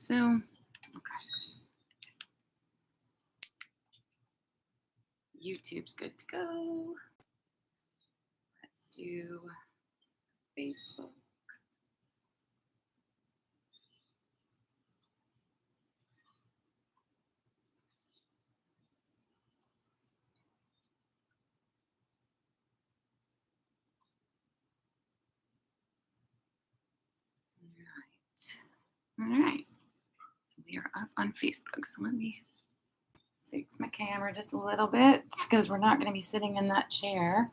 So, okay. YouTube's good to go. Let's do Facebook. All right. We are up on Facebook. So let me fix my camera just a little bit because we're not going to be sitting in that chair.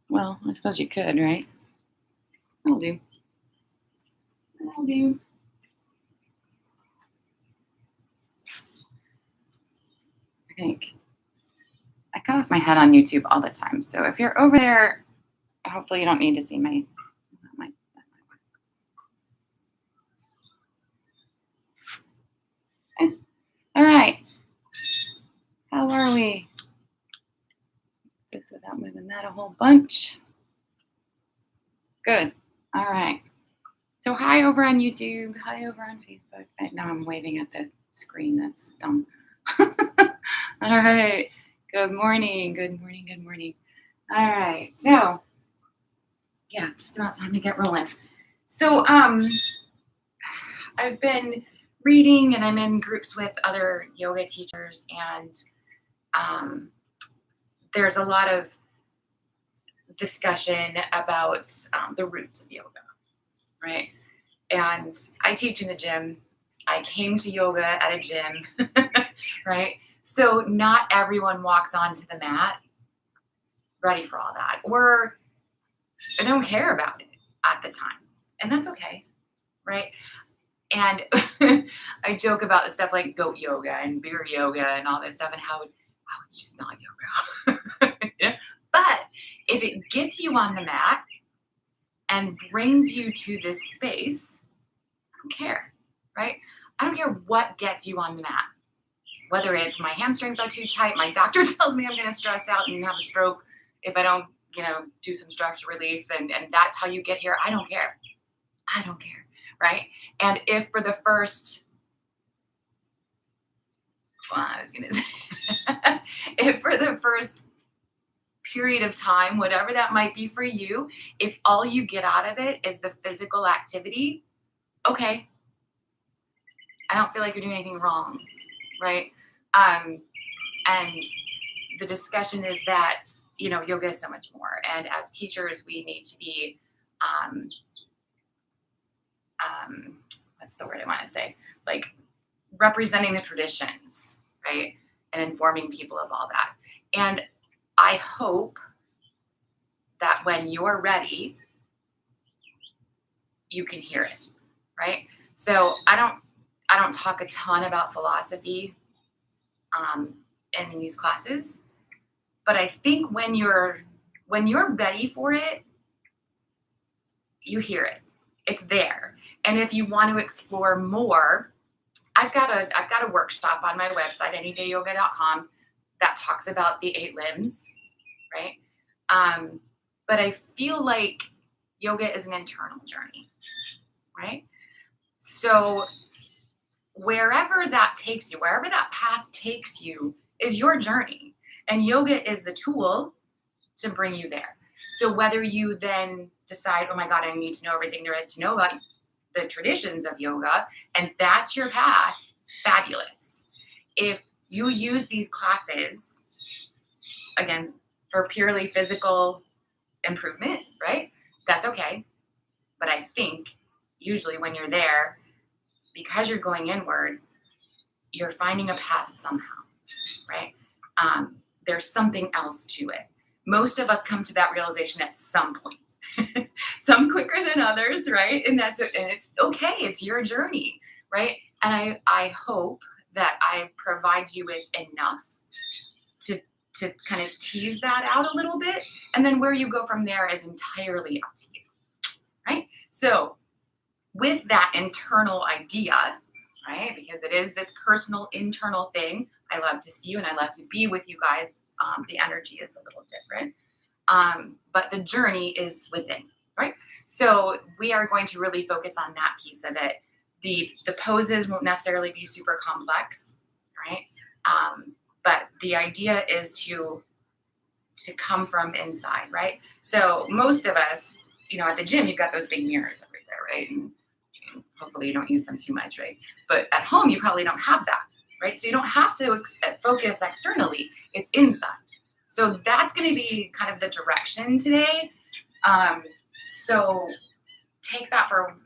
Well, I suppose you could, right? That'll do. That'll do. I think I cut off my head on YouTube all the time. So if you're over there, hopefully you don't need to see my. All right. How are we? This without moving that a whole bunch. Good. All right. So hi over on YouTube. Hi over on Facebook. Now I'm waving at the screen. That's dumb. All right. Good morning. Good morning. Good morning. All right. So yeah, just about time to get rolling. So I've been reading and I'm in groups with other yoga teachers, and there's a lot of discussion about the roots of yoga, right? And I teach in the gym. I came to yoga at a gym, right? So not everyone walks onto the mat ready for all that, or they don't care about it at the time, and that's okay, right? And I joke about the stuff like goat yoga and beer yoga and all this stuff, and how it's just not yoga. Yeah. But if it gets you on the mat and brings you to this space, I don't care, right? I don't care what gets you on the mat. Whether it's my hamstrings are too tight, my doctor tells me I'm going to stress out and have a stroke if I don't, do some stress relief, and that's how you get here. I don't care. I don't care, right? And if for the first, if for the first period of time, whatever that might be for you, if all you get out of it is the physical activity, okay. I don't feel like you're doing anything wrong, right? And the discussion is that, yoga is so much more. And as teachers, we need to be, what's the word I want to say? Like representing the traditions, right? And informing people of all that. And I hope that when you're ready, you can hear it, right? So I don't talk a ton about philosophy in these classes, but I think when you're ready for it, you hear it. It's there. And if you want to explore more, I've got a workshop on my website, anydayyoga.com, that talks about the 8 limbs, right? But I feel like yoga is an internal journey, right? So wherever that takes you, wherever that path takes you, is your journey. And yoga is the tool to bring you there. So whether you then decide, oh my God, I need to know everything there is to know about the traditions of yoga, and that's your path, fabulous. If you use these classes, again, for purely physical improvement, right? That's okay. But I think usually when you're there, because you're going inward, you're finding a path somehow, right? There's something else to it. Most of us come to that realization at some point, some quicker than others, right? And it's okay. It's your journey, right? And I hope that I provide you with enough to kind of tease that out a little bit. And then where you go from there is entirely up to you, right? So with that internal idea, right? Because it is this personal internal thing. I love to see you and I love to be with you guys. The energy is a little different. But the journey is within, right? So we are going to really focus on that piece of it. The poses won't necessarily be super complex, right? But the idea is to come from inside, right? So most of us, at the gym, you've got those big mirrors everywhere, right? And hopefully you don't use them too much, right? But at home, you probably don't have that, right? So you don't have to focus externally; it's inside. So that's going to be kind of the direction today. So take that for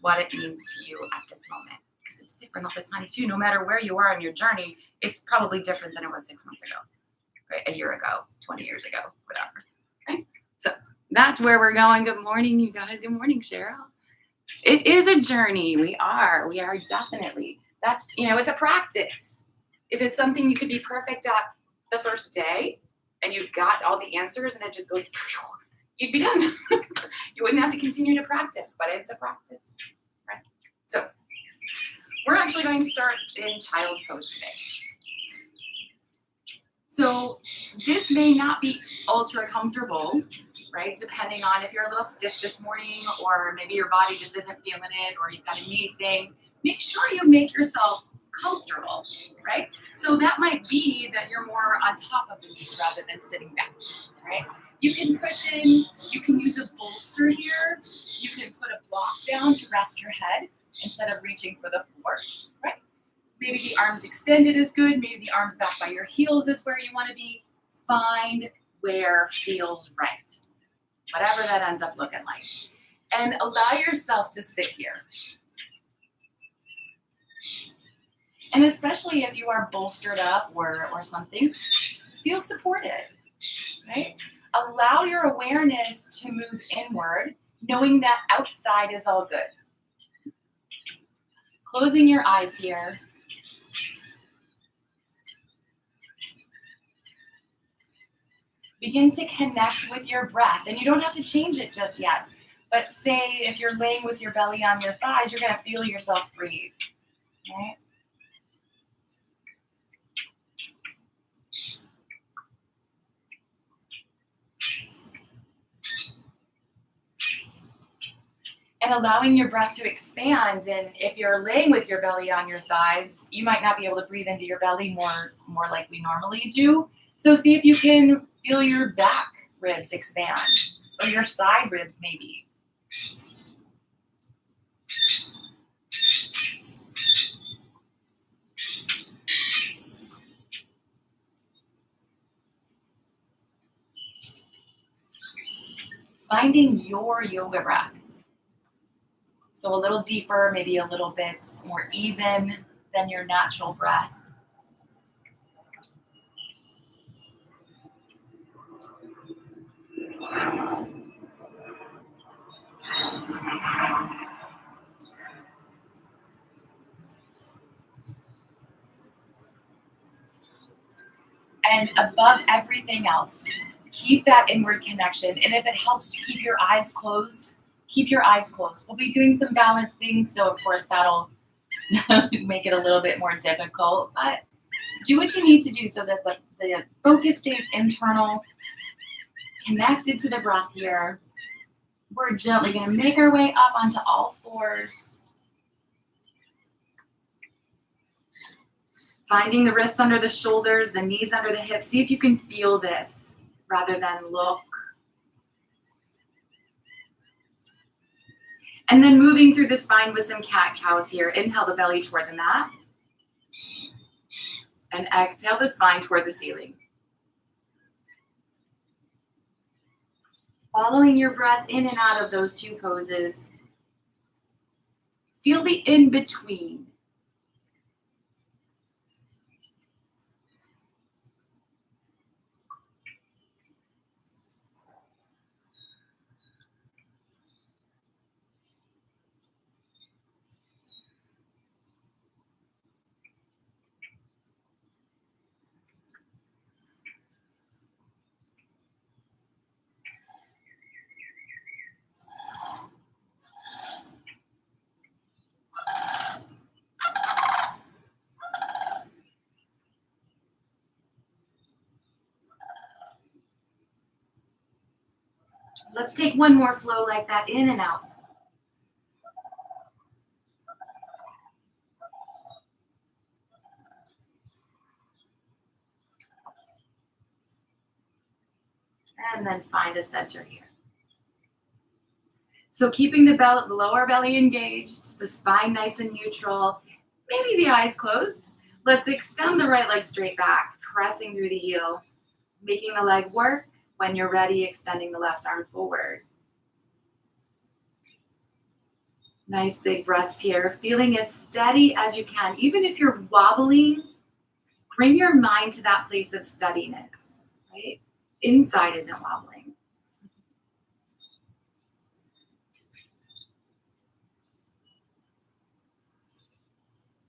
what it means to you at this moment, because it's different all the time too. No matter where you are in your journey, it's probably different than it was 6 months ago, right? A year ago, 20 years ago, whatever. Okay? So that's where we're going. Good morning, you guys. Good morning, Cheryl. It is a journey. We are definitely. That's, it's a practice. If it's something you could be perfect at the first day and you've got all the answers and it just goes, you'd be done. You wouldn't have to continue to practice, but it's a practice, right? So we're actually going to start in child's pose today. So this may not be ultra comfortable, right? Depending on if you're a little stiff this morning, or maybe your body just isn't feeling it, or you've got a knee thing. Make sure you make yourself comfortable, right? So that might be that you're more on top of the knee rather than sitting back, right? You can cushion, you can use a bolster here. You can put a block down to rest your head instead of reaching for the floor, right? Maybe the arms extended is good. Maybe the arms back by your heels is where you want to be. Find where feels right, whatever that ends up looking like. And allow yourself to sit here. And especially if you are bolstered up or something, feel supported, right? Allow your awareness to move inward, knowing that outside is all good. Closing your eyes here. Begin to connect with your breath. And you don't have to change it just yet. But say if you're laying with your belly on your thighs, you're going to feel yourself breathe, right? And allowing your breath to expand. And if you're laying with your belly on your thighs, you might not be able to breathe into your belly more like we normally do. So see if you can feel your back ribs expand, or your side ribs maybe. Finding your yoga breath. So a little deeper, maybe a little bit more even than your natural breath. And above everything else, keep that inward connection. And if it helps to keep your eyes closed, keep your eyes closed. We'll be doing some balance things, so of course that'll make it a little bit more difficult, but do what you need to do so that the focus stays internal, connected to the breath here. We're gently going to make our way up onto all fours. Finding the wrists under the shoulders, the knees under the hips. See if you can feel this rather than look. And then moving through the spine with some cat-cows here. Inhale the belly toward the mat. And exhale the spine toward the ceiling. Following your breath in and out of those two poses. Feel the in-between. Let's take one more flow like that, in and out. And then find a center here. So keeping the lower belly engaged, the spine nice and neutral, maybe the eyes closed. Let's extend the right leg straight back, pressing through the heel, making the leg work. When you're ready, extending the left arm forward. Nice big breaths here, feeling as steady as you can. Even if you're wobbling, bring your mind to that place of steadiness, right? Inside isn't wobbling.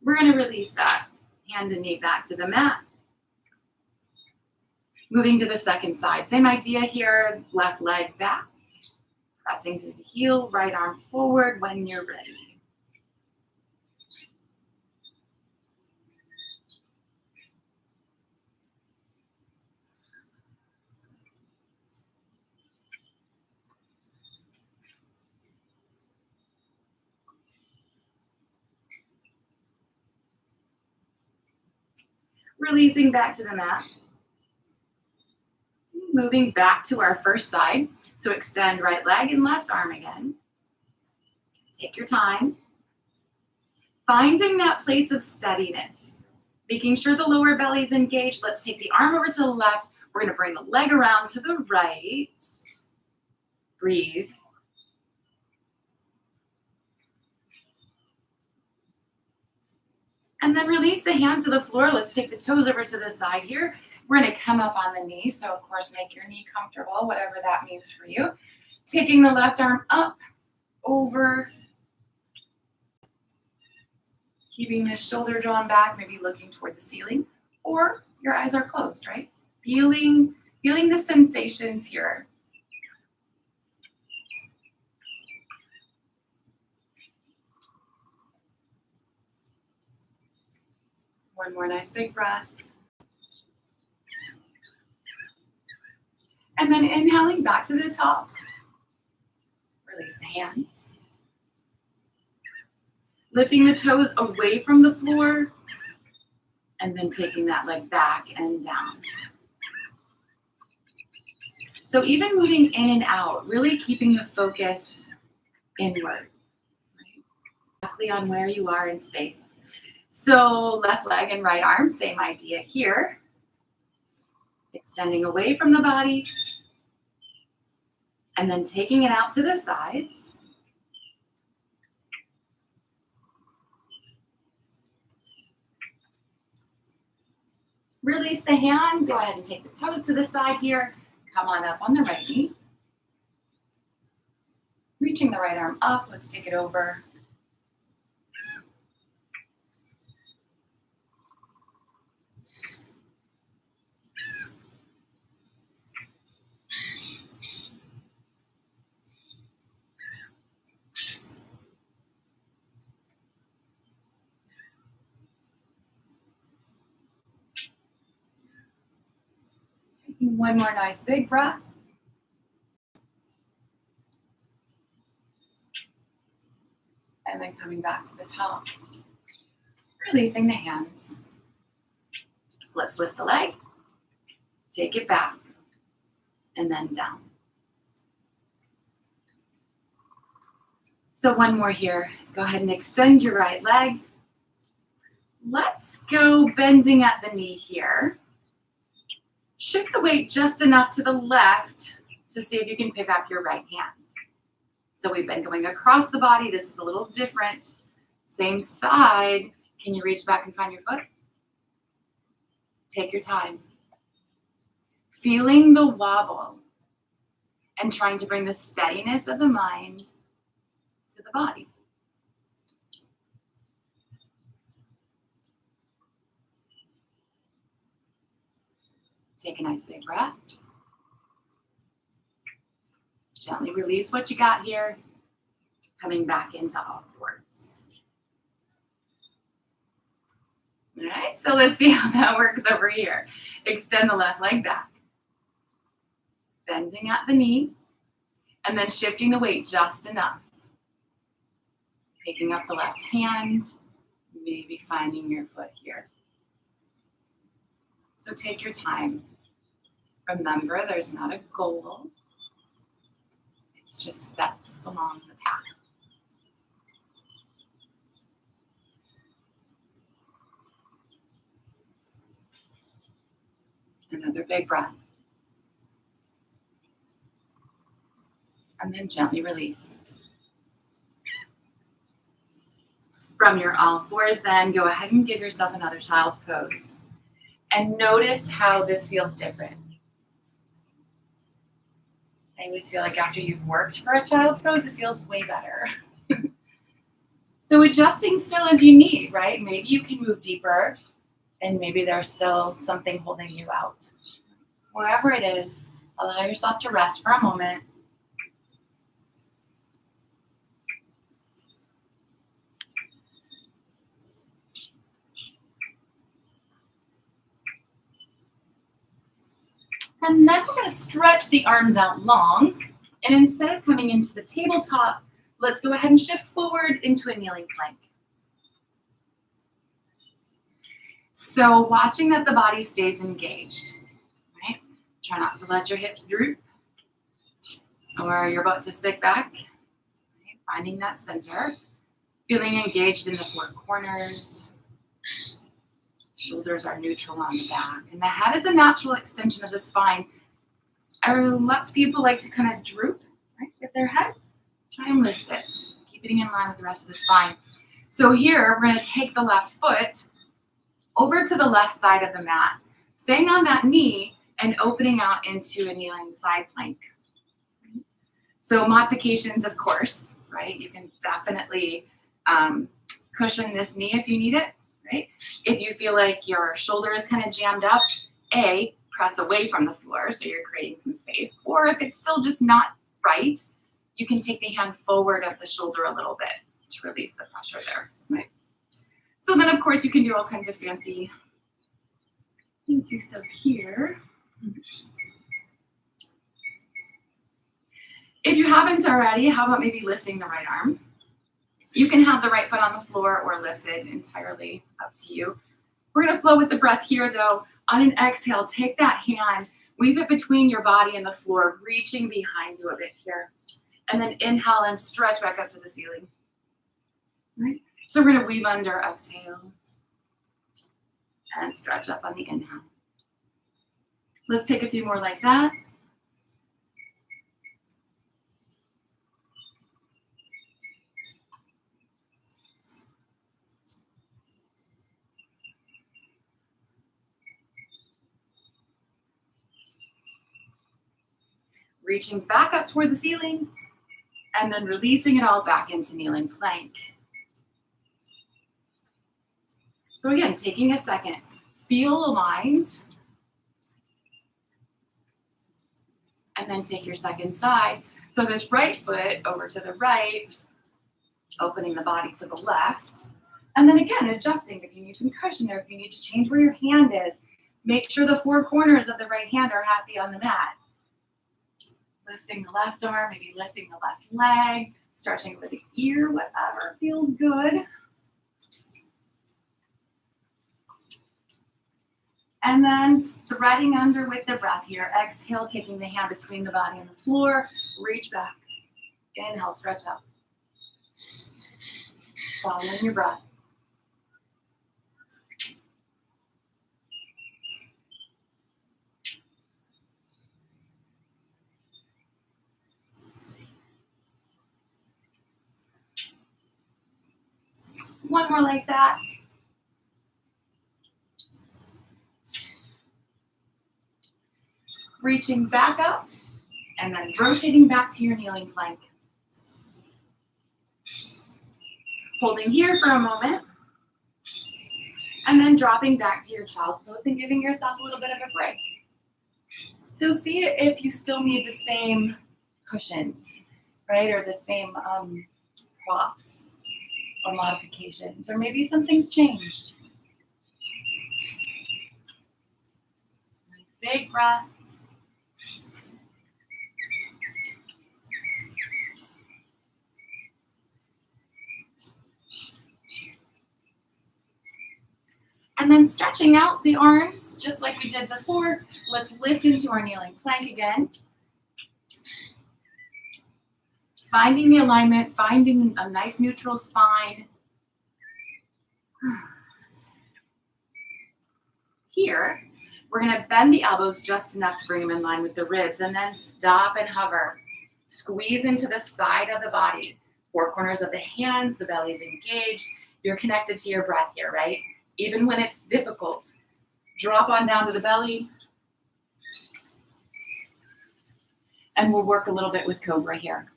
We're going to release that. Hand and knee back to the mat. Moving to the second side. Same idea here. Left leg back. Pressing through the heel. Right arm forward when you're ready. Releasing back to the mat. Moving back to our first side. So extend right leg and left arm again. Take your time. Finding that place of steadiness. Making sure the lower belly is engaged. Let's take the arm over to the left. We're going to bring the leg around to the right. Breathe. And then release the hands to the floor. Let's take the toes over to the side here. We're going to come up on the knee. So, of course, make your knee comfortable, whatever that means for you. Taking the left arm up, over. Keeping the shoulder drawn back, maybe looking toward the ceiling. Or your eyes are closed, right? Feeling the sensations here. One more nice big breath. And then inhaling back to the top. Release the hands. Lifting the toes away from the floor. And then taking that leg back and down. So even moving in and out, really keeping the focus inward. Right? Exactly on where you are in space. So left leg and right arm, same idea here. Extending away from the body. And then taking it out to the sides. Release the hand. Go ahead and take the toes to the side here. Come on up on the right knee. Reaching the right arm up. Let's take it over. Taking one more nice big breath. And then coming back to the top. Releasing the hands. Let's lift the leg. Take it back. And then down. So one more here. Go ahead and extend your right leg. Let's go bending at the knee here. Shift the weight just enough to the left to see if you can pick up your right hand. So we've been going across the body. This is a little different. Same side. Can you reach back and find your foot? Take your time. Feeling the wobble and trying to bring the steadiness of the mind to the body. Take a nice big breath. Gently release what you got here. Coming back into all fours. All right, so let's see how that works over here. Extend the left leg back. Bending at the knee. And then shifting the weight just enough. Picking up the left hand, maybe finding your foot here. So take your time. Remember, there's not a goal. It's just steps along the path. Another big breath. And then gently release. From your all fours then, go ahead and give yourself another child's pose. And notice how this feels different. I always feel like after you've worked for a child's pose, it feels way better. So adjusting still as you need, right? Maybe you can move deeper, and maybe there's still something holding you out. Wherever it is, allow yourself to rest for a moment. And then we're going to stretch the arms out long. And instead of coming into the tabletop, let's go ahead and shift forward into a kneeling plank. So watching that the body stays engaged, right? Try not to let your hips droop or your butt to stick back. Right? Finding that center, feeling engaged in the four corners. Shoulders are neutral on the back. And the head is a natural extension of the spine. Lots of people like to kind of droop, right, with their head. Try and lift it. Keep it in line with the rest of the spine. So here, we're going to take the left foot over to the left side of the mat, staying on that knee and opening out into a kneeling side plank. So modifications, of course, right? You can definitely cushion this knee if you need it, right? If you feel like your shoulder is kind of jammed up, press away from the floor so you're creating some space. Or if it's still just not right, you can take the hand forward of the shoulder a little bit to release the pressure there, right? So then, of course, you can do all kinds of fancy stuff here. If you haven't already, how about maybe lifting the right arm? You can have the right foot on the floor or lift it, entirely up to you. We're going to flow with the breath here, though. On an exhale, take that hand, weave it between your body and the floor, reaching behind you a bit here. And then inhale and stretch back up to the ceiling. Right? So we're going to weave under, exhale, and stretch up on the inhale. Let's take a few more like that. Reaching back up toward the ceiling, and then releasing it all back into kneeling plank. So again, taking a second, feel aligned, and then take your second side. So this right foot over to the right, opening the body to the left, and then again, adjusting if you need some cushion or if you need to change where your hand is. Make sure the four corners of the right hand are happy on the mat. Lifting the left arm, maybe lifting the left leg, stretching with the ear, whatever feels good. And then threading under with the breath here. Exhale, taking the hand between the body and the floor. Reach back. Inhale, stretch up. Following your breath. One more like that. Reaching back up and then rotating back to your kneeling plank. Holding here for a moment and then dropping back to your child pose and giving yourself a little bit of a break. So see if you still need the same cushions, right? Or the same props or modifications, or maybe something's changed. Nice big breaths. And then stretching out the arms, just like we did before. Let's lift into our kneeling plank again. Finding the alignment, finding a nice neutral spine. Here, we're gonna bend the elbows just enough to bring them in line with the ribs, and then stop and hover. Squeeze into the side of the body. Four corners of the hands, the belly's engaged. You're connected to your breath here, right? Even when it's difficult, drop on down to the belly. And we'll work a little bit with Cobra here.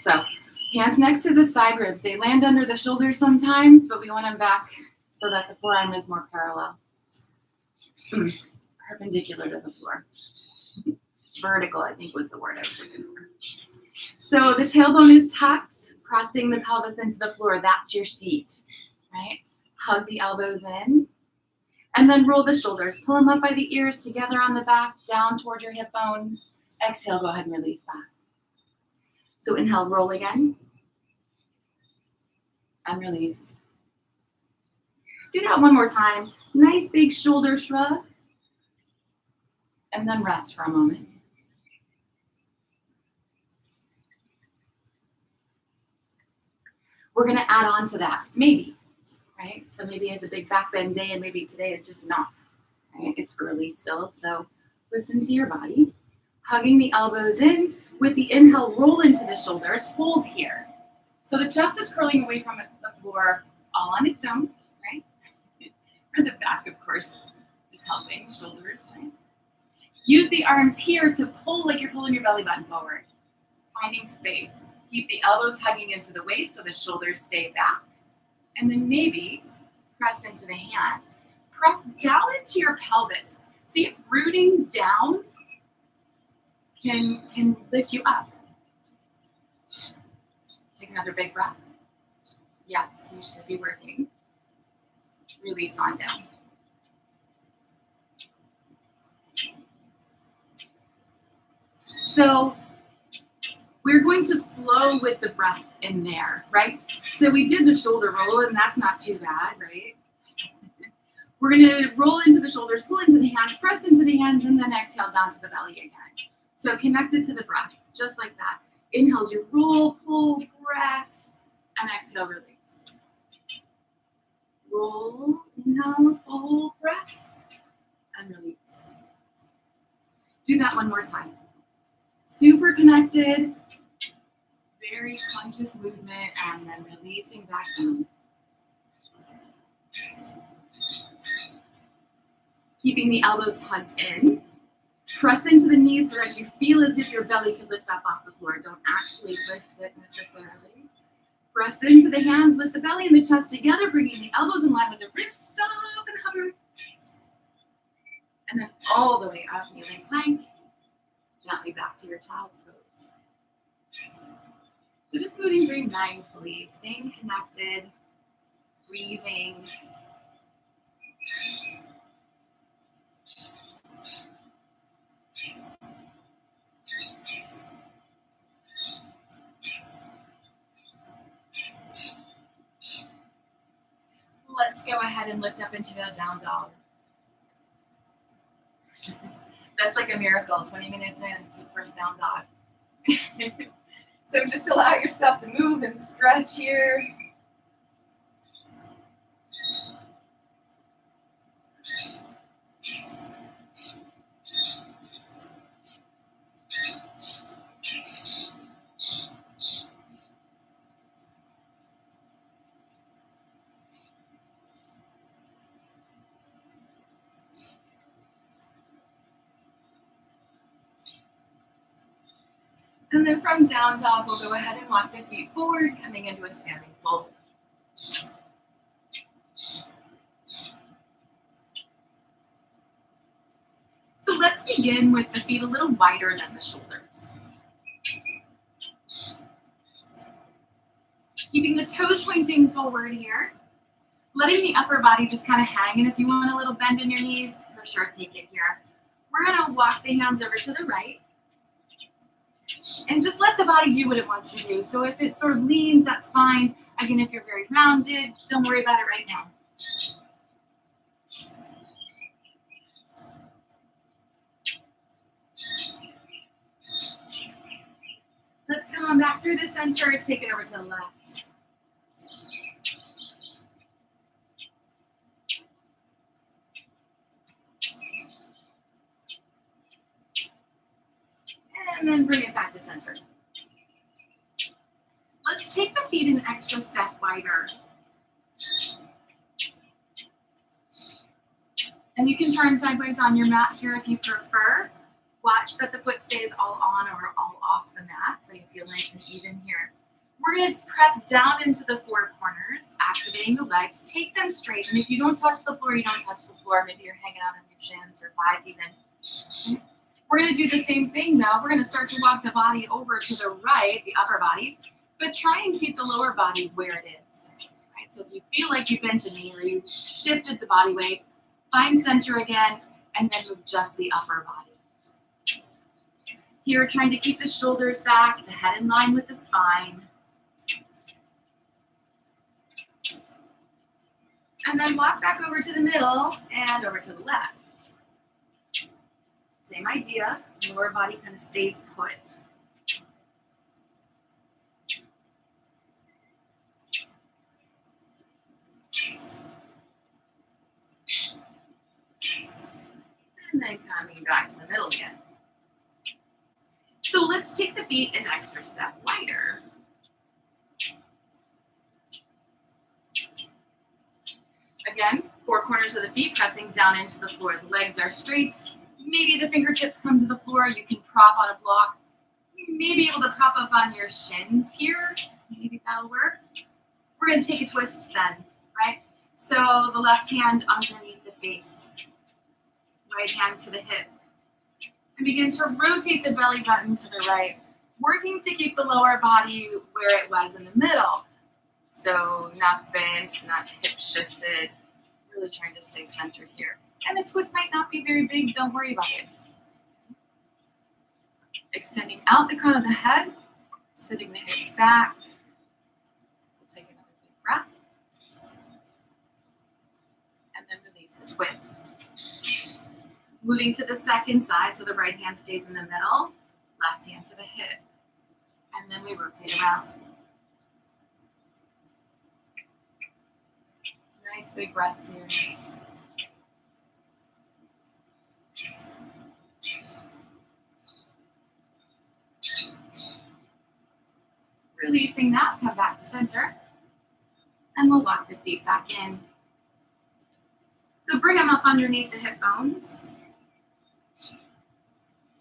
So, hands next to the side ribs. They land under the shoulders sometimes, but we want them back so that the forearm is more parallel. Perpendicular to the floor. Vertical, I think was the word I was looking for. So the tailbone is tucked, pressing the pelvis into the floor. That's your seat, right? Hug the elbows in, and then roll the shoulders. Pull them up by the ears, together on the back, down toward your hip bones. Exhale, go ahead and release that. So inhale, roll again, and release. Do that one more time. Nice big shoulder shrug, and then rest for a moment. We're gonna add on to that, maybe, right? So maybe it's a big back bend day and maybe today is just not, right? It's early still, so listen to your body. Hugging the elbows in, with the inhale, roll into the shoulders, hold here. So the chest is curling away from the floor all on its own, right? Or the back, of course, is helping, shoulders, right? Use the arms here to pull like you're pulling your belly button forward, finding space. Keep the elbows hugging into the waist so the shoulders stay back. And then maybe press into the hands. Press down into your pelvis. See if rooting down can lift you up. Take another big breath. Yes, you should be working. Release on down. So we're going to flow with the breath in there, right? So we did the shoulder roll, and that's not too bad, right? We're going to roll into the shoulders, pull into the hands, press into the hands, and then exhale down to the belly again. So connected to the breath, just like that. Inhales, you roll, pull, press, and exhale, release. Roll, inhale, pull, press, and release. Do that one more time. Super connected, very conscious movement, and then releasing back down. Keeping the elbows hugged in. Press into the knees so that you feel as if your belly can lift up off the floor. Don't actually lift it necessarily. Press into the hands, lift the belly and the chest together, bringing the elbows in line with the ribs. Stop and hover. And then all the way up, kneeling plank. Gently back to your child's pose. So just moving very mindfully, staying connected, breathing. Let's go ahead and lift up into the down dog. That's like a miracle, 20 minutes in to first down dog. So just allow yourself to move and stretch here. And then from down dog, we'll go ahead and walk the feet forward, coming into a standing fold. So let's begin with the feet a little wider than the shoulders. Keeping the toes pointing forward here. Letting the upper body just kind of hang, and if you want a little bend in your knees, for sure take it here. We're gonna walk the hands over to the right. And just let the body do what it wants to do. So if it sort of leans, that's fine. Again, if you're very rounded, don't worry about it right now. Let's come on back through the center, take it over to the left. And then bring it back to center. Let's take the feet an extra step wider. And you can turn sideways on your mat here if you prefer. Watch that the foot stays all on or all off the mat so you feel nice and even here. We're going to press down into the four corners, activating the legs. Take them straight. And if you don't touch the floor, you don't touch the floor. Maybe you're hanging out on your shins or thighs even. We're going to do the same thing though. We're going to start to walk the body over to the right, the upper body, but try and keep the lower body where it is. Right? So if you feel like you bent a knee or you shifted the body weight, find center again, and then move just the upper body. Here, trying to keep the shoulders back, the head in line with the spine. And then walk back over to the middle and over to the left. Same idea, lower body kind of stays put. And then coming back to the middle again. So let's take the feet an extra step wider. Again, four corners of the feet pressing down into the floor. The legs are straight. Maybe the fingertips come to the floor. You can prop on a block. You may be able to prop up on your shins here. Maybe that'll work. We're going to take a twist then, right? So the left hand underneath the face. Right hand to the hip. And begin to rotate the belly button to the right, working to keep the lower body where it was in the middle. So not bent, not hip shifted, really trying to stay centered here. And the twist might not be very big, don't worry about it. Extending out the crown of the head, sitting the hips back. We'll take another big breath. And then release the twist. Moving to the second side, so the right hand stays in the middle, left hand to the hip. And then we rotate around. Nice big breaths here. Releasing that, come back to center. And we'll walk the feet back in. So bring them up underneath the hip bones.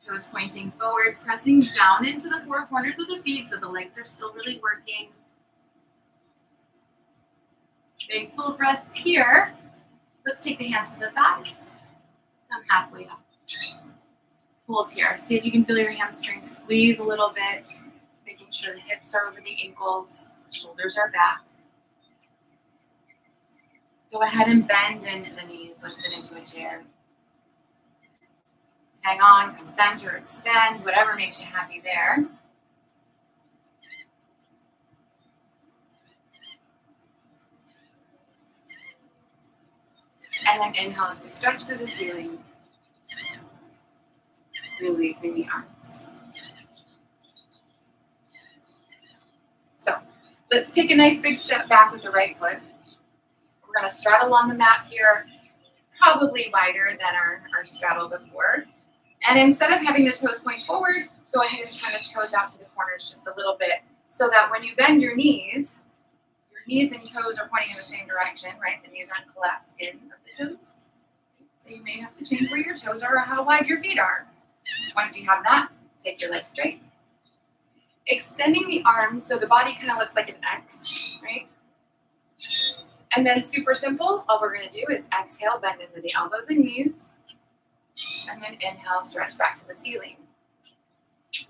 Toes pointing forward, pressing down into the four corners of the feet so the legs are still really working. Big full breaths here. Let's take the hands to the thighs. Come halfway up. Hold here. See if you can feel your hamstrings squeeze a little bit, making sure the hips are over the ankles, shoulders are back. Go ahead and bend into the knees. Let's sit into a chair. Hang on, come center, extend, whatever makes you happy there. And then inhale as we stretch to the ceiling. Releasing the arms. So let's take a nice big step back with the right foot. We're going to straddle on the mat here, probably wider than our straddle before. And instead of having the toes point forward, go ahead and turn the toes out to the corners just a little bit so that when you bend your knees and toes are pointing in the same direction, right? The knees aren't collapsed in of the toes. So you may have to change where your toes are or how wide your feet are. Once you have that, take your legs straight. Extending the arms so the body kind of looks like an X, right? And then super simple, all we're going to do is exhale, bend into the elbows and knees. And then inhale, stretch back to the ceiling.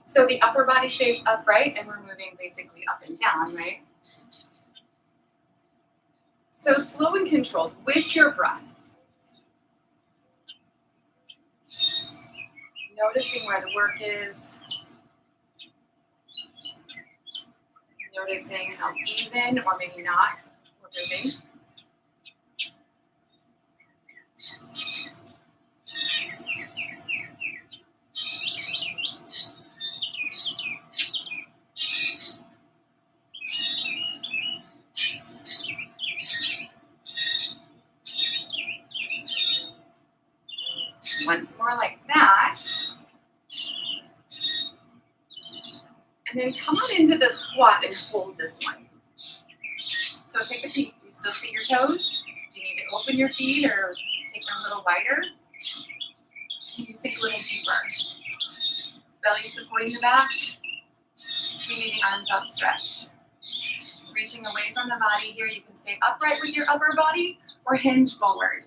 So the upper body stays upright and we're moving basically up and down, right? So slow and controlled with your breath. Noticing where the work is. Noticing how even or maybe not we're moving. Once more like that. And then come on into the squat and hold this one. So take the feet. Do you still see your toes? Do you need to open your feet or take them a little wider? Can you sink a little deeper? Belly supporting the back. Keeping the arms outstretched. Reaching away from the body here. You can stay upright with your upper body or hinge forward.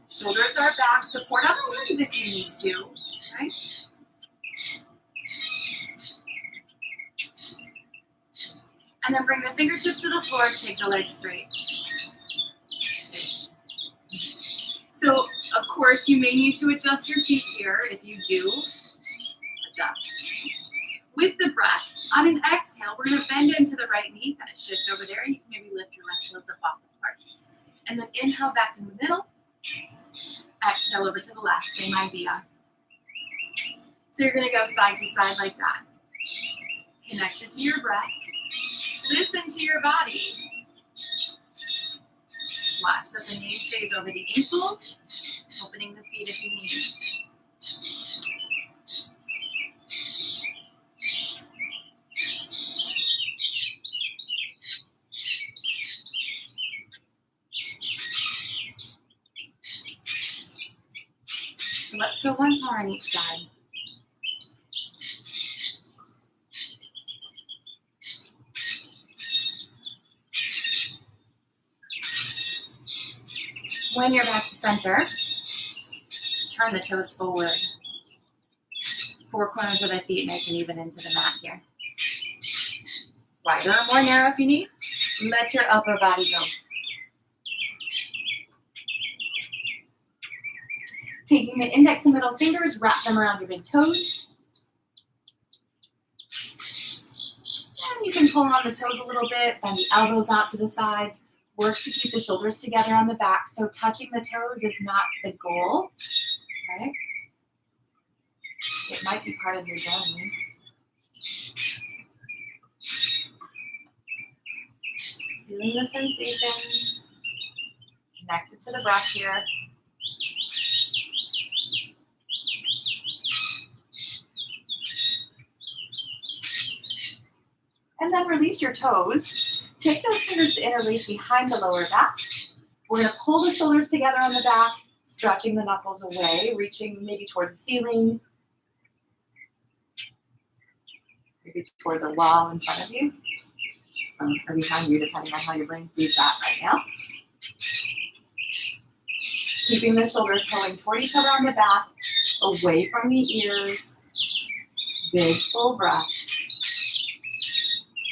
Shoulders are back. Support on the legs if you need to. Okay? And then bring the fingertips to the floor. Take the legs straight. So, of course, you may need to adjust your feet here. If you do, adjust. With the breath, on an exhale, we're going to bend into the right knee, kind of shift over there. You can maybe lift your left heels up off the floor. And then inhale back in the middle. Exhale over to the left, same idea. So you're going to go side to side like that. Connected to your breath. Listen to your body. Watch that the knee stays over the ankle, opening the feet if you need. So let's go once more on each side. When you're back to center, turn the toes forward. Four corners of the feet nice and even into the mat here. Wider or more narrow if you need. Let your upper body go. Taking the index and middle fingers, wrap them around your big toes. And you can pull on the toes a little bit, bend the elbows out to the sides. Work to keep the shoulders together on the back. So touching the toes is not the goal, right? It might be part of your journey. Feeling the sensations. Connected to the breath here. And then release your toes. Take those fingers to interlace behind the lower back. We're going to pull the shoulders together on the back, stretching the knuckles away, reaching maybe toward the ceiling, maybe toward the wall in front of you, or behind you, depending on how your brain sees that right now. Keeping the shoulders pulling toward each other on the back, away from the ears. Big full breath.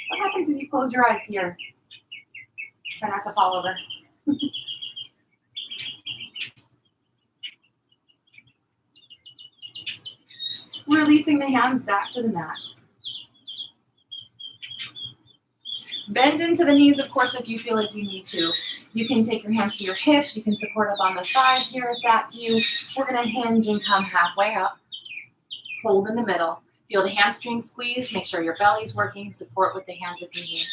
What happens if you close your eyes here? Try not to fall over. Releasing the hands back to the mat. Bend into the knees, of course, if you feel like you need to. You can take your hands to your hips. You can support up on the thighs here if that's you. We're going to hinge and come halfway up. Hold in the middle. Feel the hamstring squeeze. Make sure your belly's working. Support with the hands if you need.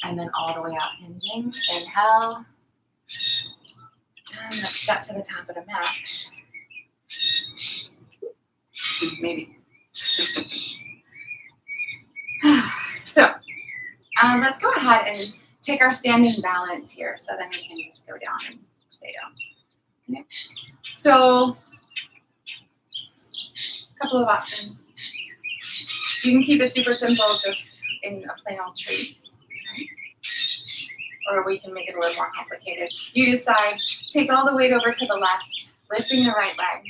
And then all the way out, hinging. Inhale. And let's step to the top of the mat. Maybe. So, let's go ahead and take our standing balance here. So then we can just go down and stay down. Okay. So, a couple of options. You can keep it super simple, just in a plain old tree. Okay. Or we can make it a little more complicated. You decide, take all the weight over to the left, lifting the right leg.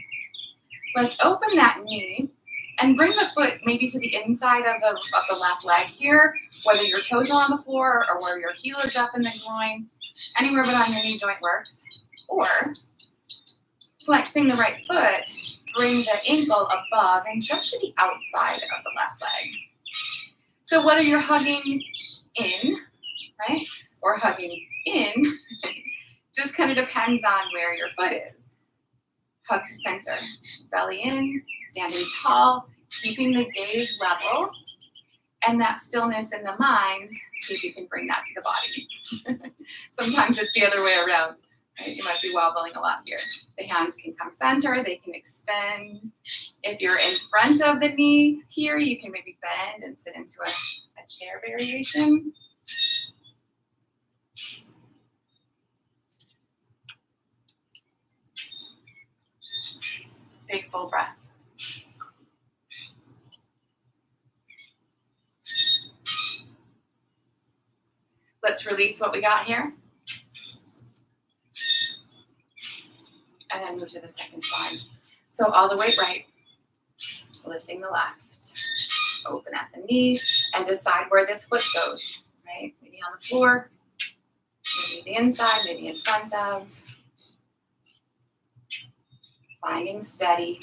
Let's open that knee and bring the foot maybe to the inside of the left leg here, whether your toes are on the floor or where your heel is up in the groin. Anywhere but on your knee joint works. Or flexing the right foot, bring the ankle above and just to the outside of the left leg. So whether you're hugging in, right, or hugging in, just kind of depends on where your foot is. Hug to center, belly in, standing tall, keeping the gaze level, And that stillness in the mind, see if you can bring that to the body. Sometimes it's the other way around. Right? You might be wobbling a lot here. The hands can come center, they can extend. If you're in front of the knee here, you can maybe bend and sit into a chair variation. Big full breaths. Let's release what we got here. And then move to the second side. So all the way right, lifting the left. Open at the knee and decide where this foot goes, right? Maybe on the floor, maybe the inside, maybe in front of. Finding steady.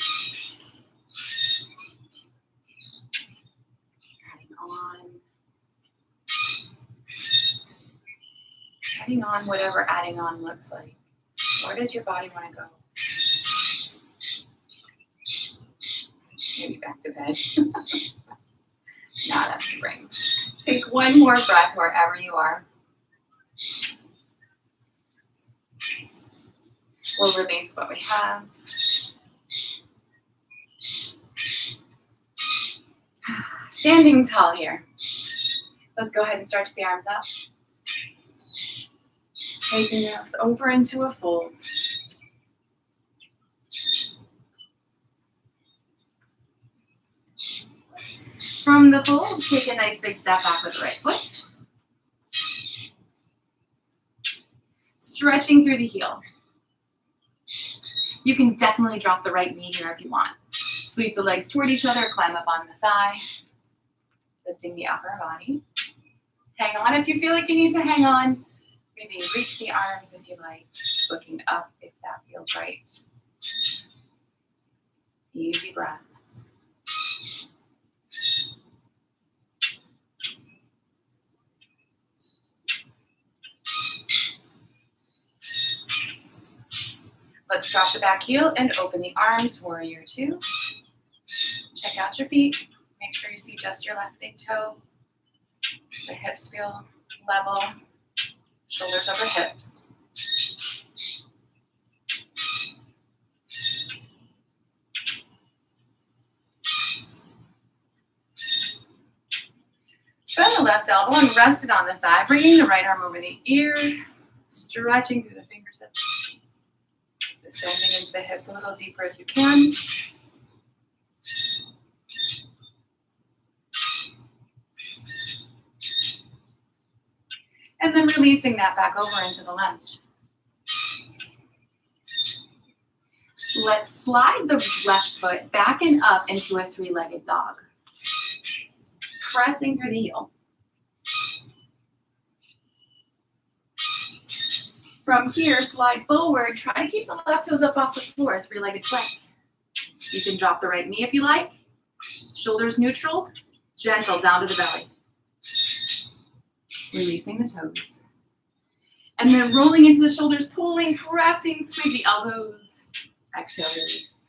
Adding on. Adding on whatever adding on looks like. Where does your body want to go? Maybe back to bed. Now that's the brain. Take one more breath wherever you are. We'll release what we have. Standing tall here. Let's go ahead and stretch the arms up. Taking this over into a fold. From the fold, take a nice big step back with the right foot. Stretching through the heel. You can definitely drop the right knee here if you want. Sweep the legs toward each other, climb up on the thigh. Lifting the upper body. Hang on if you feel like you need to hang on. Maybe reach the arms if you like. Looking up if that feels right. Easy breaths. Let's drop the back heel and open the arms, warrior two. Check out your feet. Make sure you see just your left big toe. The hips feel level. Shoulders over hips. Bend the left elbow and rest it on the thigh, bringing the right arm over the ear, stretching through the fingertips. Descending into the hips a little deeper if you can. And then releasing that back over into the lunge. Let's slide the left foot back and up into a three-legged dog. Pressing through the heel. From here, slide forward. Try to keep the left toes up off the floor, three-legged plank. You can drop the right knee if you like. Shoulders neutral, gentle down to the belly. Releasing the toes. And then rolling into the shoulders, pulling, pressing, squeeze the elbows. Exhale, release.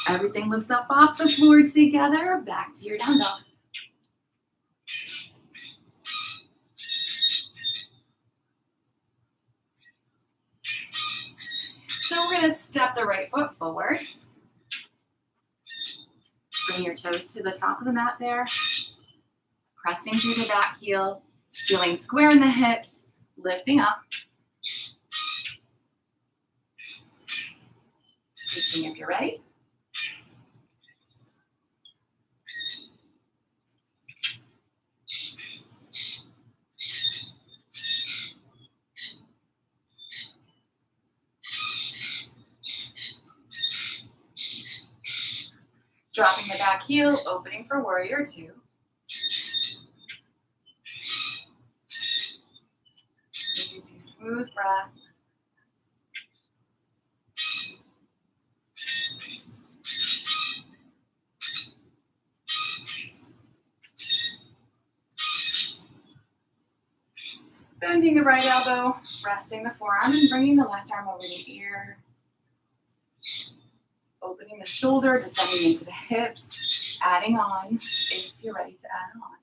Everything lifts up off the floor together. Back to your down dog. So we're going to step the right foot forward. Bring your toes to the top of the mat there. Pressing through the back heel. Feeling square in the hips. Lifting up. Reaching if you're ready. Dropping the back heel, opening for warrior two. Easy, smooth breath. Bending the right elbow, resting the forearm, and bringing the left arm over the ear. Opening the shoulder, descending into the hips. Adding on if you're ready to add on.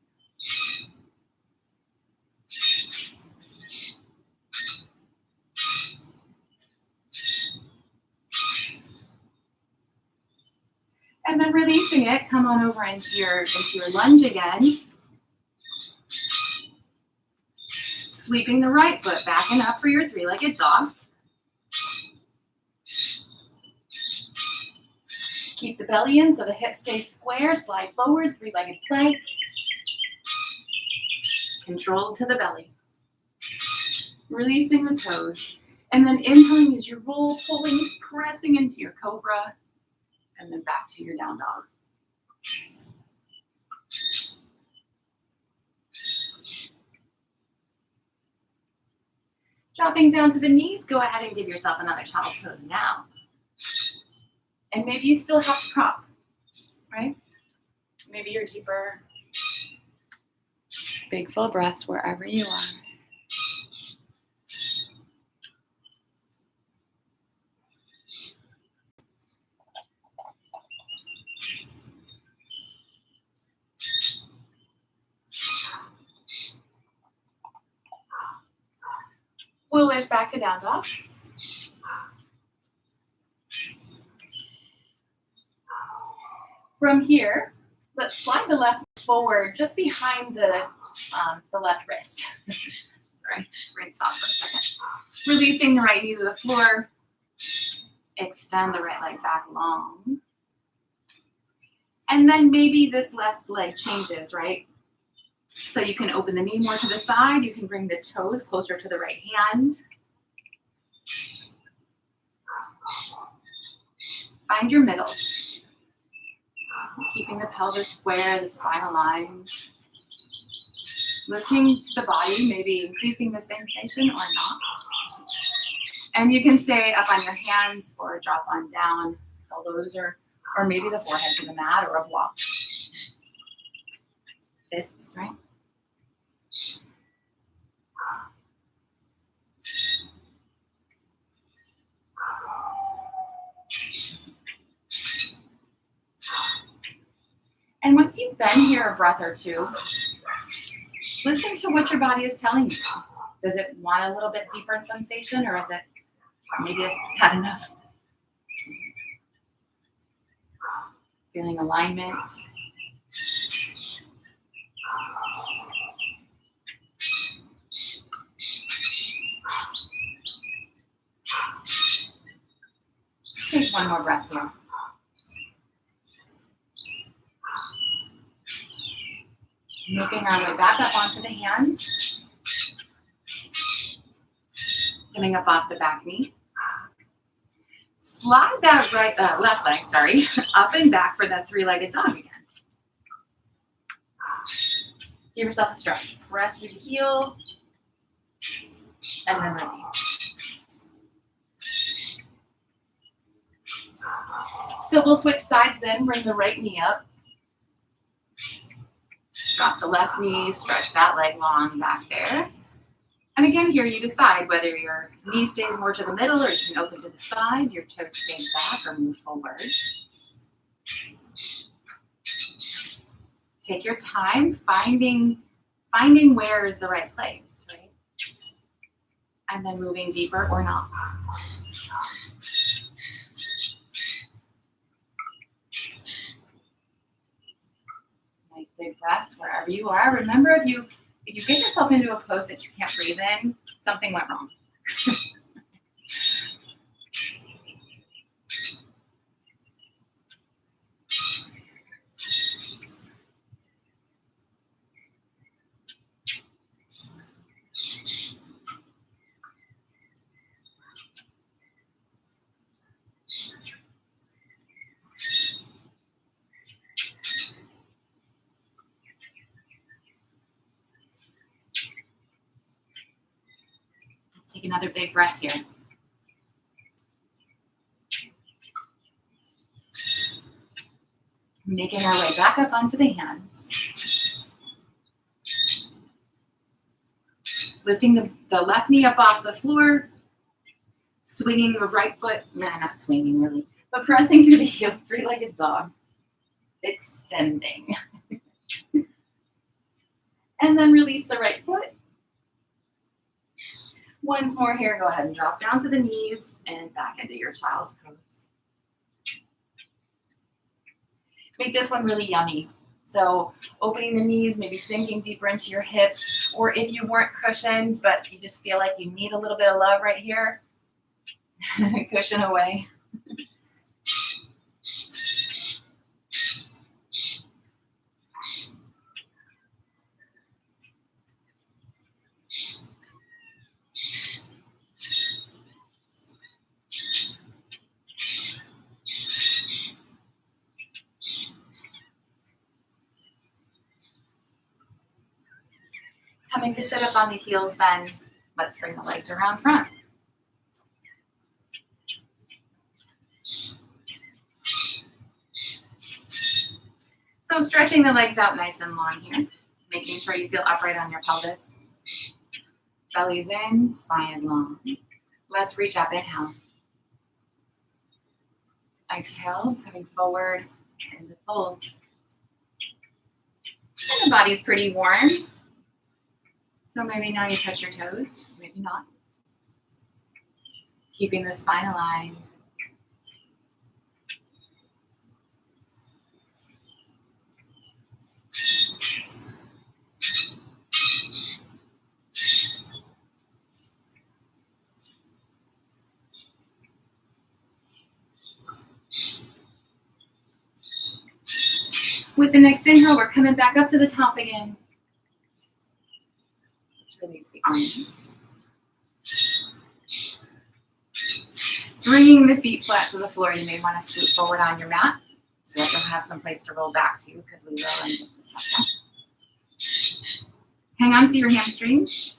And then releasing it, come on over into your lunge again. Sweeping the right foot back and up for your three-legged dog. Keep the belly in so the hips stay square. Slide forward, three-legged plank. Control to the belly. Releasing the toes. And then inhaling as you roll, pulling, pressing into your cobra. And then back to your down dog. Dropping down to the knees, go ahead and give yourself another child's pose now. And maybe you still have to prop, right? Maybe you're deeper. Big full breaths wherever you are. We'll lift back to down dog. From here, let's slide the left forward just behind the left wrist. Sorry, brain stop for a second. Releasing the right knee to the floor. Extend the right leg back long. And then maybe this left leg changes, right? So you can open the knee more to the side. You can bring the toes closer to the right hand. Find your middle. Keeping the pelvis square, the spine aligned. Listening to the body, maybe increasing the sensation or not. And you can stay up on your hands or drop on down, elbows or maybe the forehead to the mat or a block. Fists, right? And once you've been here a breath or two, listen to what your body is telling you. Does it want a little bit deeper sensation, or is it maybe it's had enough? Feeling alignment. Take one more breath here. Making our way back up onto the hands. Coming up off the back knee. Slide that left leg, up and back for that three-legged dog again. Give yourself a stretch. Press through the heel. And then release. So we'll switch sides then. Bring the right knee up. Drop the left knee, stretch that leg long back there. And again, here you decide whether your knee stays more to the middle or you can open to the side, your toes stay back or move forward. Take your time finding where is the right place, right? And then moving deeper or not. Nice big breaths wherever you are. Remember, if you get yourself into a pose that you can't breathe in, something went wrong. Take another big breath here. Making our way back up onto the hands. Lifting the left knee up off the floor. Swinging the right foot, not swinging really, but pressing through the heel, three-legged dog. extending. And then release the right foot. Once more here, go ahead and drop down to the knees and back into your child's pose. Make this one really yummy. So opening the knees, maybe sinking deeper into your hips, or if you weren't cushioned, but you just feel like you need a little bit of love right here, cushion away. Coming to sit up on the heels then, let's bring the legs around front. So stretching the legs out nice and long here, making sure you feel upright on your pelvis. Belly's in, spine is long. Let's reach up, inhale. Exhale, coming forward into fold. And the body's pretty warm. So maybe now you touch your toes, maybe not. Keeping the spine aligned. With the next inhale, we're coming back up to the top again. Let's release the arms. Bringing the feet flat to the floor, you may want to scoot forward on your mat so that you'll have some place to roll back to, because we will in just a second. Hang on to your hamstrings,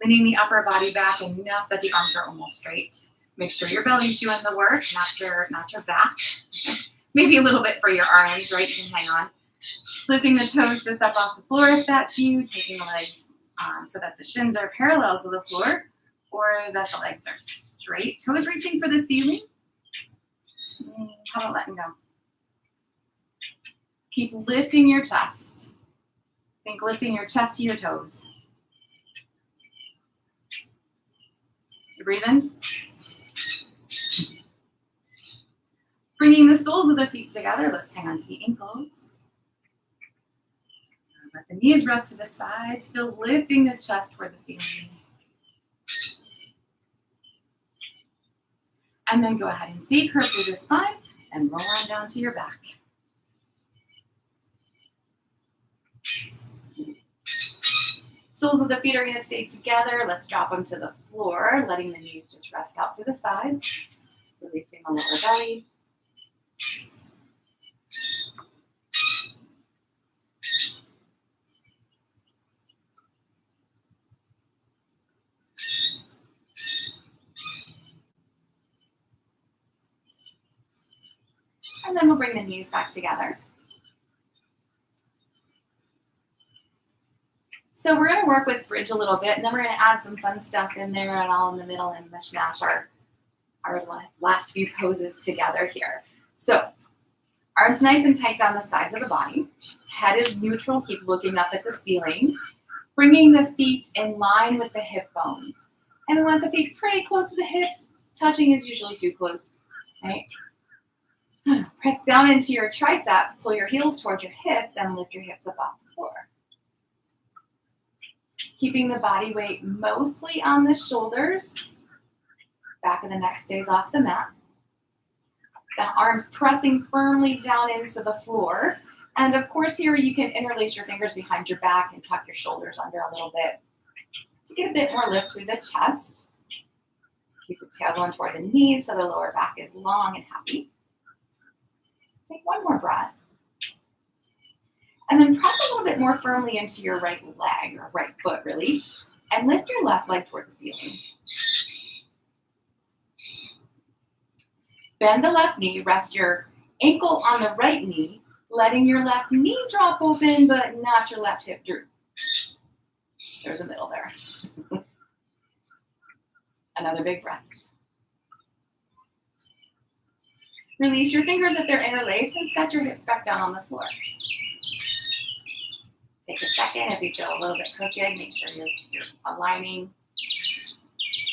leaning the upper body back enough that the arms are almost straight. Make sure your belly's doing the work, not your back. Maybe a little bit for your arms, right? You can hang on. Lifting the toes just up off the floor if that's you, taking the legs so that the shins are parallel to the floor, or that the legs are straight. Toes reaching for the ceiling. How about letting go? Keep lifting your chest. Think lifting your chest to your toes. You breathe in. Bringing the soles of the feet together. Let's hang on to the ankles. Let the knees rest to the side, still lifting the chest toward the ceiling. And then go ahead and see, curve through the spine and roll on down to your back. Soles of the feet are going to stay together. Let's drop them to the floor, letting the knees just rest out to the sides, releasing the lower belly. And then we'll bring the knees back together. So we're going to work with bridge a little bit, and then we're going to add some fun stuff in there and all in the middle and mishmash our last few poses together here. So arms nice and tight down the sides of the body. Head is neutral. Keep looking up at the ceiling. Bringing the feet in line with the hip bones. And we want the feet pretty close to the hips. Touching is usually too close, right? Press down into your triceps. Pull your heels towards your hips and lift your hips up off the floor. Keeping the body weight mostly on the shoulders. Back of the neck stays off the mat. The arms pressing firmly down into the floor. And of course here you can interlace your fingers behind your back and tuck your shoulders under a little bit to get a bit more lift through the chest. Keep the tailbone toward the knees so the lower back is long and happy. Take one more breath. And then press a little bit more firmly into your right leg, or right foot really, and lift your left leg toward the ceiling. Bend the left knee, rest your ankle on the right knee, letting your left knee drop open, but not your left hip droop. There's a middle there. Another big breath. Release your fingers if they're interlaced and set your hips back down on the floor. Take a second. If you feel a little bit crooked, make sure you're aligning.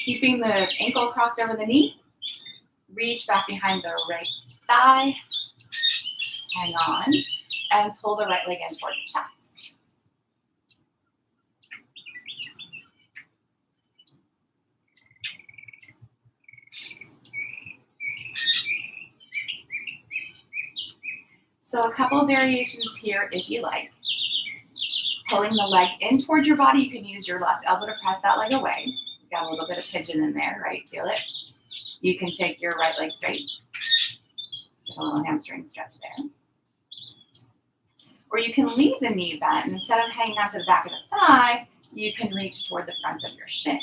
Keeping the ankle crossed over the knee. Reach back behind the right thigh. Hang on. And pull the right leg in toward the chest. So a couple of variations here if you like. Pulling the leg in towards your body, you can use your left elbow to press that leg away. You've got a little bit of pigeon in there, right? Feel it? You can take your right leg straight. Get a little hamstring stretch there. Or you can leave the knee bent, and instead of hanging onto the back of the thigh, you can reach toward the front of your shin.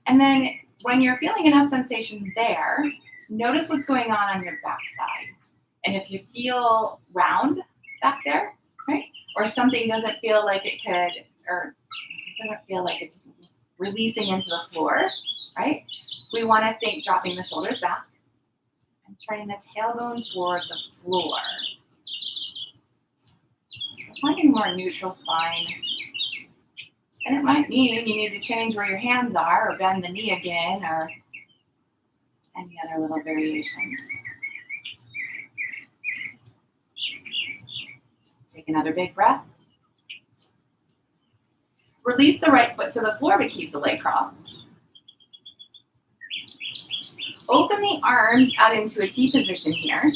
And then when you're feeling enough sensation there, notice what's going on your backside. And if you feel round back there, right? Or something doesn't feel like it could, or it doesn't feel like it's releasing into the floor, right? We want to think dropping the shoulders back and turning the tailbone toward the floor. Finding more neutral spine. And it might mean you need to change where your hands are or bend the knee again or any other little variations. Take another big breath. Release the right foot to the floor to keep the leg crossed. Open the arms out into a T position here,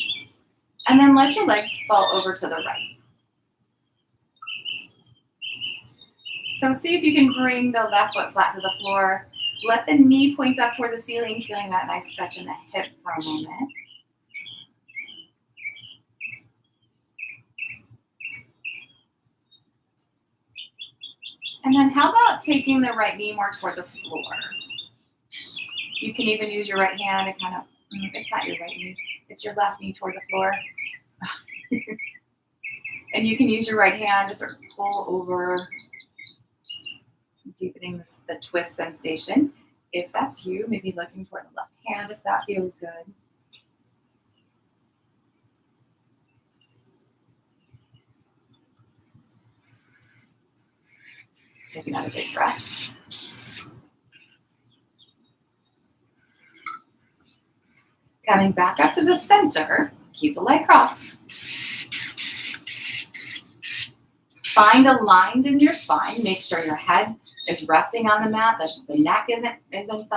and then let your legs fall over to the right. So see if you can bring the left foot flat to the floor. Let the knee point up toward the ceiling, feeling that nice stretch in the hip for a moment. And then how about taking the right knee more toward the floor? You can even use your right hand to kind of, it's not your right knee, it's your left knee toward the floor. And you can use your right hand to sort of pull over, deepening the twist sensation. If that's you, maybe looking toward the left hand if that feels good. Take another big breath. Coming back up to the center, keep the leg crossed. Find a line in your spine. Make sure your head is resting on the mat. The neck isn't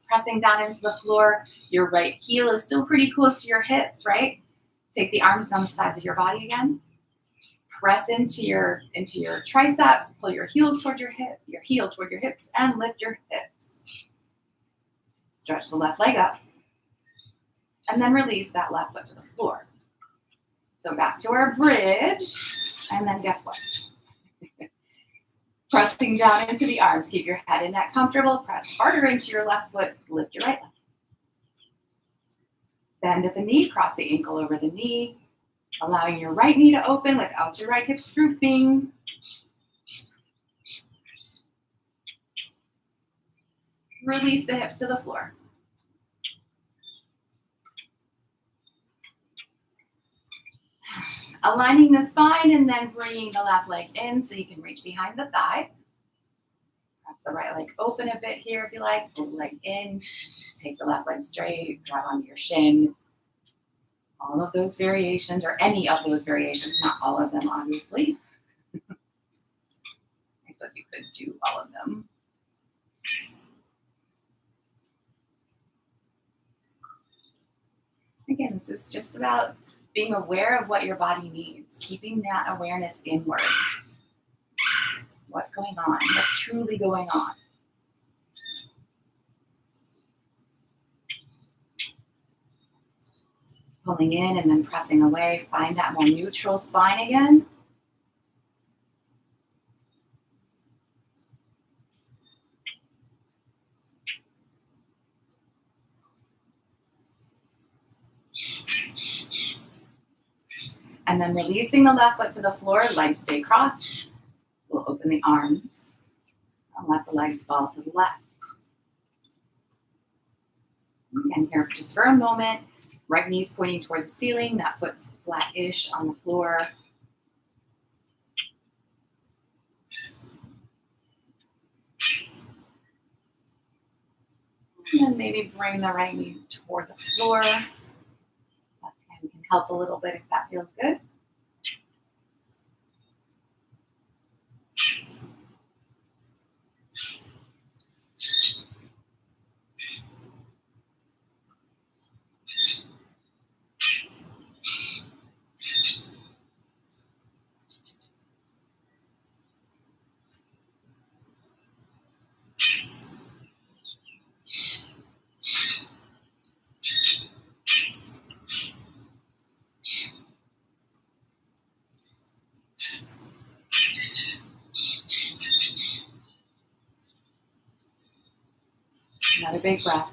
pressing down into the floor. Your right heel is still pretty close to your hips, right? Take the arms down the sides of your body again. Press into your triceps. Pull your heels toward your heel toward your hips, and lift your hips. Stretch the left leg up, and then release that left foot to the floor. So back to our bridge, and then guess what? Pressing down into the arms. Keep your head and neck comfortable. Press harder into your left foot. Lift your right leg. Bend at the knee. Cross the ankle over the knee. Allowing your right knee to open without your right hip drooping. Release the hips to the floor. Aligning the spine and then bringing the left leg in so you can reach behind the thigh. Press the right leg open a bit here if you like. Pull the leg in. Take the left leg straight. Grab onto your shin. All of those variations, or any of those variations, not all of them, obviously. I suppose you could do all of them. Again, this is just about being aware of what your body needs, keeping that awareness inward. What's going on? What's truly going on? Pulling in and then pressing away. Find that more neutral spine again. And then releasing the left foot to the floor, legs stay crossed. We'll open the arms and let the legs fall to the left. Again, here just for a moment. Right knee's pointing toward the ceiling. That foot's flat-ish on the floor. And then maybe bring the right knee toward the floor. Left hand can help a little bit if that feels good. Another big breath.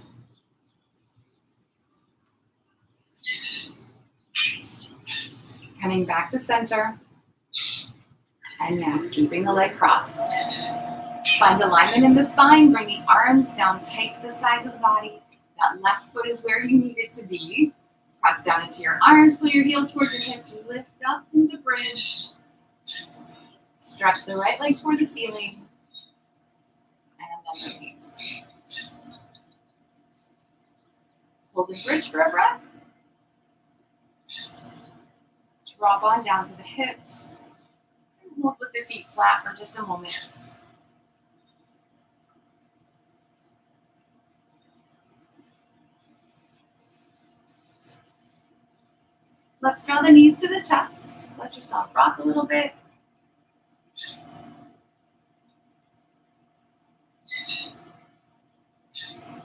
Coming back to center. And yes, keeping the leg crossed. Find alignment in the spine, bringing arms down tight to the sides of the body. That left foot is where you need it to be. Press down into your arms, pull your heel towards your hips, lift up into bridge. Stretch the right leg toward the ceiling. And then release. Hold the bridge for a breath. Drop on down to the hips. And hold with the feet flat for just a moment. Let's draw the knees to the chest. Let yourself rock a little bit.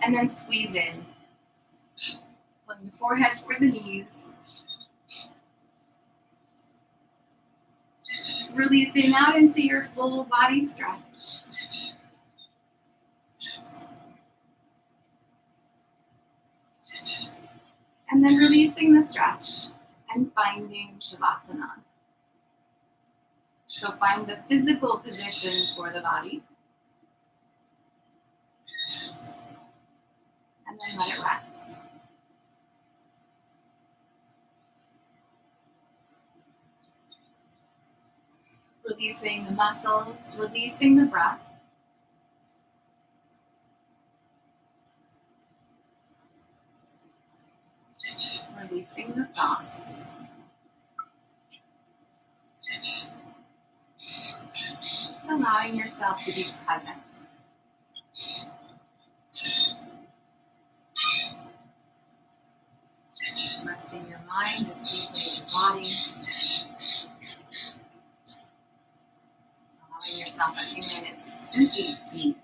And then squeeze in. Pulling the forehead toward the knees. Releasing out into your full body stretch. And then releasing the stretch and finding Shavasana. So find the physical position for the body. And then let it rest. Releasing the muscles, releasing the breath. Releasing the thoughts. Just allowing yourself to be present. Resting your mind as deeply as your body. Allowing yourself a few minutes to simply be.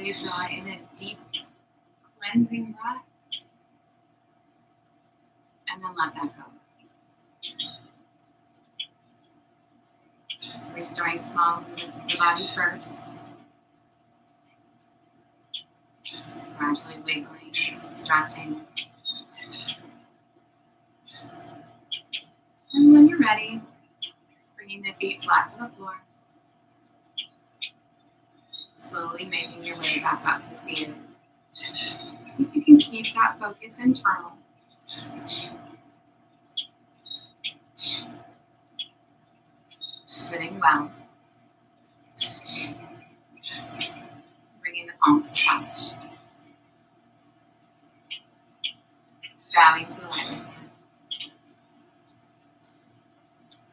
slowly draw in a deep cleansing breath, and then let that go. Restoring small movements to the body first. Gradually wiggling, stretching. And when you're ready, bringing the feet flat to the floor. Slowly making your way back up to seated. See if you can keep that focus internal. Sitting well. Bringing the palms to touch. Bowing to the right.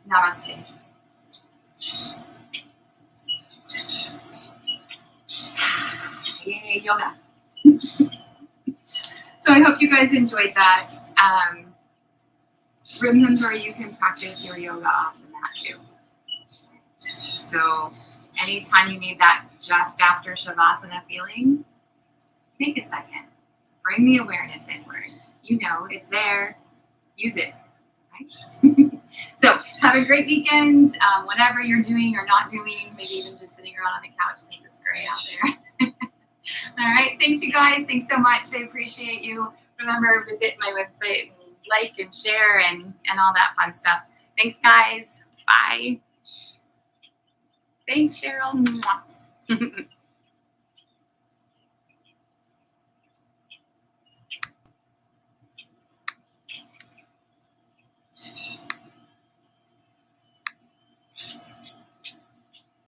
Namaste. Yay, yoga. So I hope you guys enjoyed that. Remember, you can practice your yoga off the mat too. So anytime you need that just after Shavasana feeling, take a second. Bring the awareness inward. You know it's there. Use it. Right? So have a great weekend. Whatever you're doing or not doing, maybe even just sitting around on the couch since it's gray out there. All right. Thanks, you guys. Thanks so much. I appreciate you. Remember, visit my website and like and share and all that fun stuff. Thanks, guys. Bye. Thanks, Cheryl.